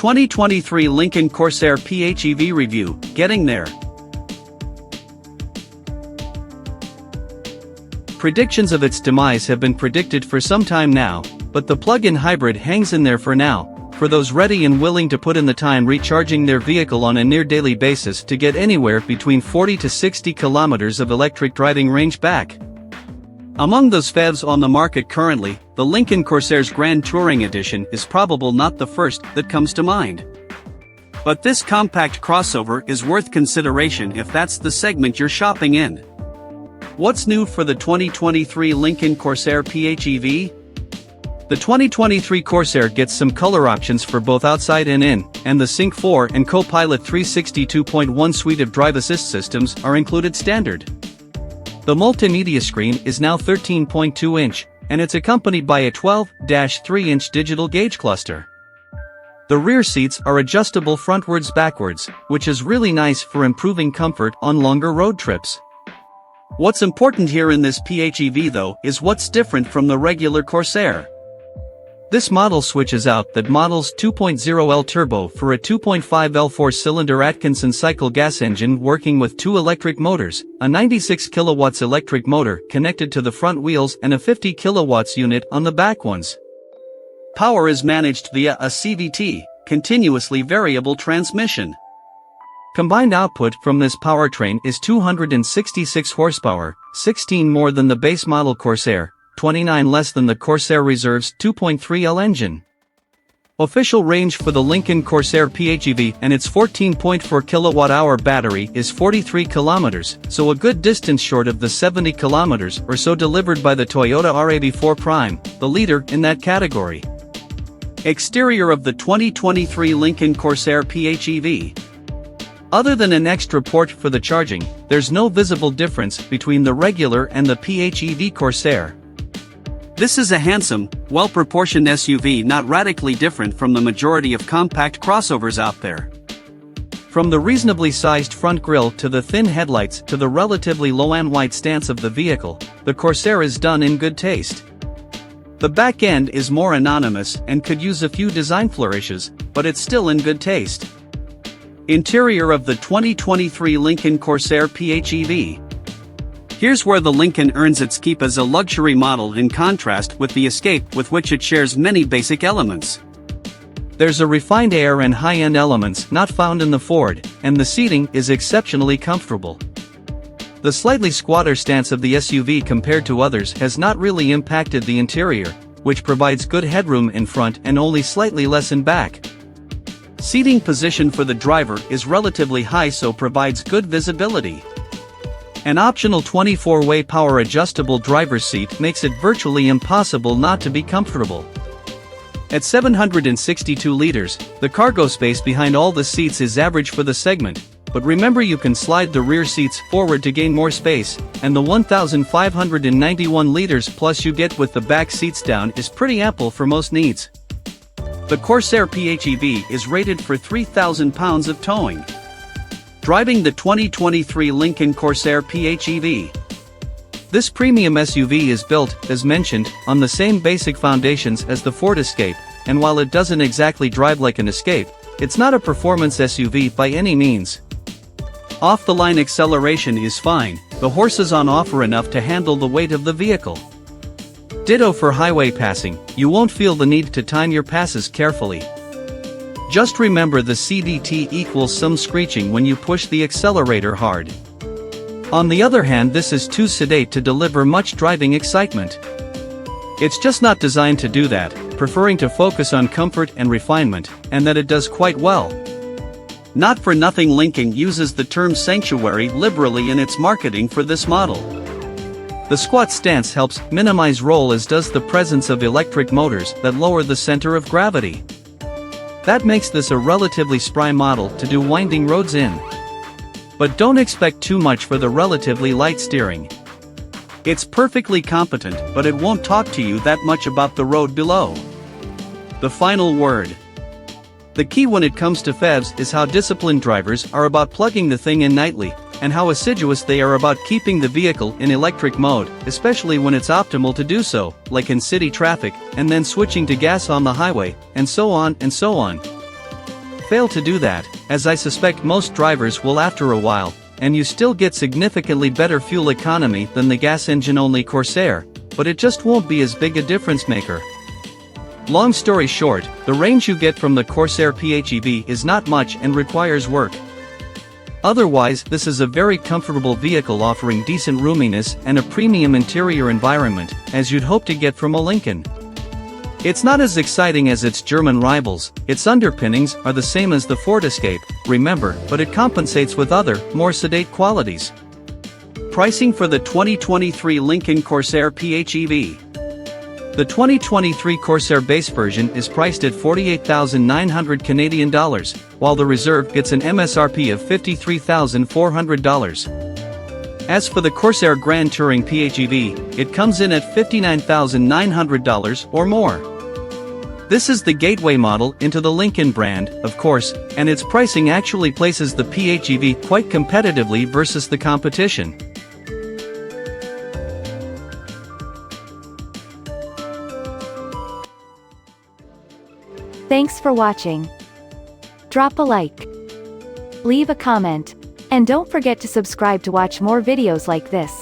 2023 Lincoln Corsair PHEV review, getting there. Predictions of its demise have been predicted for some time now, but the plug-in hybrid hangs in there for now, for those ready and willing to put in the time recharging their vehicle on a near-daily basis to get anywhere between 40 to 60 kilometers of electric driving range back. Among those Phevs on the market currently, the Lincoln Corsair's Grand Touring Edition is probably not the first that comes to mind. But this compact crossover is worth consideration if that's the segment you're shopping in. What's new for the 2023 Lincoln Corsair PHEV? The 2023 Corsair gets some color options for both outside and in, and the Sync 4 and Copilot 362.1 suite of drive assist systems are included standard. The multimedia screen is now 13.2-inch, and it's accompanied by a 12-3-inch digital gauge cluster. The rear seats are adjustable frontwards-backwards, which is really nice for improving comfort on longer road trips. What's important here in this PHEV though is what's different from the regular Corsair. This model switches out that model's 2.0L turbo for a 2.5L four-cylinder Atkinson cycle gas engine working with two electric motors, a 96 kilowatts electric motor connected to the front wheels and a 50 kilowatts unit on the back ones. Power is managed via a CVT, continuously variable transmission. Combined output from this powertrain is 266 horsepower, 16 more than the base model Corsair, 29 less than the Corsair Reserve's 2.3L engine. Official range for the Lincoln Corsair PHEV and its 14.4 kilowatt-hour battery is 43 kilometers, so a good distance short of the 70 kilometers or so delivered by the Toyota RAV4 Prime, the leader in that category. Exterior of the 2023 Lincoln Corsair PHEV. Other than an extra port for the charging, there's no visible difference between the regular and the PHEV Corsair. This is a handsome, well-proportioned SUV not radically different from the majority of compact crossovers out there. From the reasonably sized front grille to the thin headlights to the relatively low and wide stance of the vehicle, the Corsair is done in good taste. The back end is more anonymous and could use a few design flourishes, but it's still in good taste. Interior of the 2023 Lincoln Corsair PHEV. Here's where the Lincoln earns its keep as a luxury model in contrast with the Escape with which it shares many basic elements. There's a refined air and high-end elements not found in the Ford, and the seating is exceptionally comfortable. The slightly squatter stance of the SUV compared to others has not really impacted the interior, which provides good headroom in front and only slightly less in back. Seating position for the driver is relatively high, so provides good visibility. An optional 24-way power adjustable driver's seat makes it virtually impossible not to be comfortable. At 762 liters, the cargo space behind all the seats is average for the segment, but remember you can slide the rear seats forward to gain more space, and the 1,591 liters plus you get with the back seats down is pretty ample for most needs. The Corsair PHEV is rated for 3,000 pounds of towing. Driving the 2023 Lincoln Corsair PHEV. This premium SUV is built, as mentioned, on the same basic foundations as the Ford Escape, and while it doesn't exactly drive like an Escape, it's not a performance SUV by any means. Off-the-line acceleration is fine, the horses on offer enough to handle the weight of the vehicle. Ditto for highway passing, you won't feel the need to time your passes carefully. Just remember the CVT equals some screeching when you push the accelerator hard. On the other hand, this is too sedate to deliver much driving excitement. It's just not designed to do that, preferring to focus on comfort and refinement, and that it does quite well. Not for nothing Lincoln uses the term sanctuary liberally in its marketing for this model. The squat stance helps minimize roll, as does the presence of electric motors that lower the center of gravity. That makes this a relatively spry model to do winding roads in. But don't expect too much for the relatively light steering. It's perfectly competent, but it won't talk to you that much about the road below. The final word. The key when it comes to Phevs is how disciplined drivers are about plugging the thing in nightly, and how assiduous they are about keeping the vehicle in electric mode, especially when it's optimal to do so, like in city traffic, and then switching to gas on the highway, and so on and so on. fail to do that, as I suspect most drivers will after a while, and you still get significantly better fuel economy than the gas engine-only Corsair, but it just won't be as big a difference maker. Long story short, the range you get from the Corsair PHEV is not much and requires work. Otherwise, this is a very comfortable vehicle offering decent roominess and a premium interior environment, as you'd hope to get from a Lincoln. It's not as exciting as its German rivals, its underpinnings are the same as the Ford Escape, remember, but it compensates with other, more sedate qualities. Pricing for the 2023 Lincoln Corsair PHEV. The 2023 Corsair base version is priced at $48,900 Canadian dollars, while the Reserve gets an MSRP of $53,400. As for the Corsair Grand Touring PHEV, it comes in at $59,900 or more. This is the gateway model into the Lincoln brand, of course, and its pricing actually places the PHEV quite competitively versus the competition. Thanks for watching. Drop a like, leave a comment, and don't forget to subscribe to watch more videos like this.